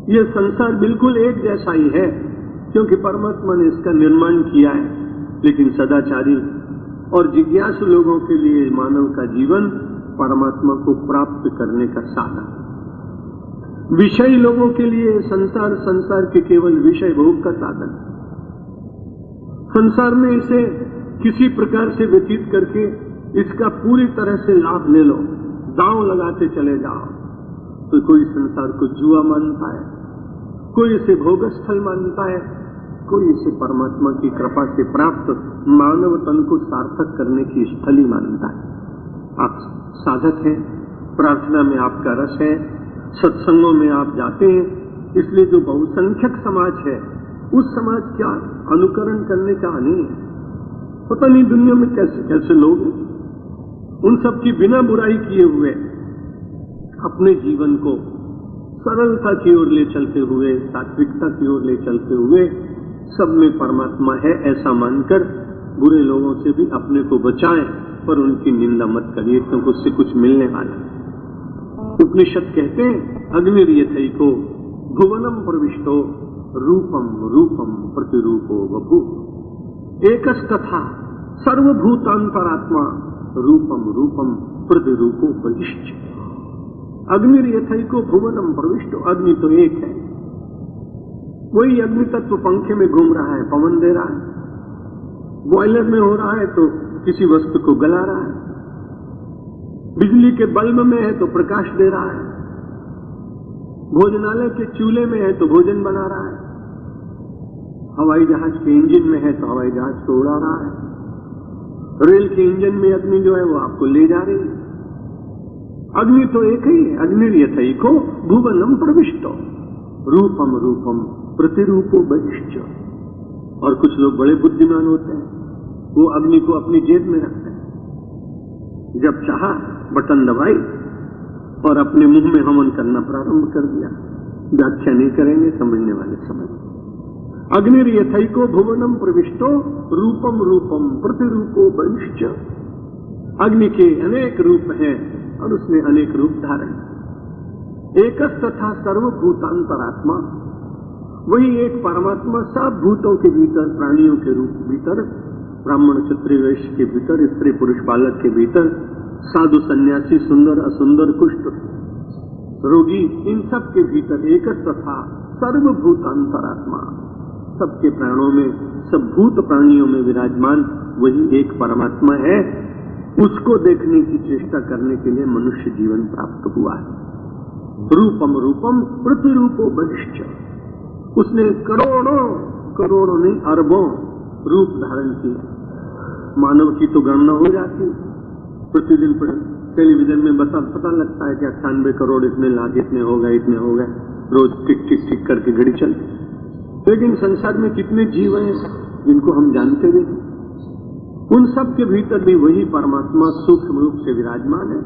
ये संसार बिल्कुल एक जैसा ही है, क्योंकि परमात्मा ने इसका निर्माण किया है। लेकिन सदाचारी और जिज्ञासु लोगों के लिए मानव का जीवन परमात्मा को प्राप्त करने का साधन, विषयी लोगों के लिए संसार, संसार के केवल विषय भोग का साधन। संसार में इसे किसी प्रकार से व्यतीत करके इसका पूरी तरह से लाभ ले लो, दांव लगाते चले जाओ। तो कोई संसार को जुआ मानता है, कोई इसे भोगस्थल मानता है, कोई इसे परमात्मा की कृपा से प्राप्त मानव तन को सार्थक करने की स्थली मानता है। आप साधक हैं, प्रार्थना में आपका रस है, सत्संगों में आप जाते हैं, इसलिए जो बहुसंख्यक समाज है उस समाज का अनुकरण करने का नहीं है। पता नहीं दुनिया में कैसे कैसे लोग हैं, उन सब की बिना बुराई किए हुए अपने जीवन को सरलता की ओर ले चलते हुए, सात्विकता की ओर ले चलते हुए, सब में परमात्मा है ऐसा मानकर बुरे लोगों से भी अपने को बचाएं, पर उनकी निंदा मत करिए, क्योंकि उससे कुछ मिलने वाला। उपनिषद कहते हैं अग्निर्यथैको भुवनम प्रविष्टो रूपम रूपम प्रतिरूपो बभू एकस्तथा सर्वभूतांतरात्मा रूपम रूपम प्रतिरूपो बहिश्च। अग्निर्यथैको भुवनम प्रविष्टो, अग्नि तो एक है, वही अग्नि तत्व पंखे में घूम रहा है, पवन दे रहा है, बॉयलर में हो रहा है तो किसी वस्तु को गला रहा है, बिजली के बल्ब में है तो प्रकाश दे रहा है, भोजनालय के चूल्हे में है तो भोजन बना रहा है, हवाई जहाज के इंजन में है तो हवाई जहाज को उड़ा रहा है, रेल के इंजन में अग्नि जो है वो आपको ले जा रही है। अग्नि तो एक ही है। अग्निर्यथैको भुवनम प्रविष्टो रूपम रूपम प्रतिरूपो बहिश्च। और कुछ लोग बड़े बुद्धिमान होते हैं, वो अग्नि को अपनी जेब में रखते हैं, जब चाहा बटन दबाई और अपने मुंह में हवन करना प्रारंभ कर दिया। व्याख्या नहीं करेंगे, समझने वाले समझ। अग्निर्यथैको भुवनम प्रविष्टो रूपम रूपम प्रतिरूपो बहिश्च। अग्नि के अनेक रूप हैं और उसने अनेक रूप धारण। एकस तथा सर्वभूतांतरात्मा, वही एक परमात्मा सब भूतों के भीतर, प्राणियों के रूप भीतर, ब्राह्मण क्षत्रिय वैश्य के भीतर, स्त्री पुरुष बालक के भीतर, साधु सन्यासी, सुंदर असुंदर, कुष्ठ रोगी, इन सब के भीतर एकस तथा सर्वभूतांतरात्मा, सबके प्राणों में, सब भूत प्राणियों में विराजमान वही एक परमात्मा है। उसको देखने की चेष्टा करने के लिए मनुष्य जीवन प्राप्त हुआ है। रूपम रूपम प्रतिरूपो बहिश्च। उसने करोड़ों करोड़ों नहीं अरबों रूप धारण किया। मानव की तो गणना हो जाती, प्रतिदिन टेलीविजन में पता लगता है कि 98 करोड़ इतने लाख, इतने हो गए, इतने हो गए, रोज टिक टिक टिक करके घड़ी चलती। लेकिन संसार में कितने जीव हैं जिनको हम जानते नहीं। उन सब के भीतर भी वही परमात्मा सूक्ष्म रूप से विराजमान है।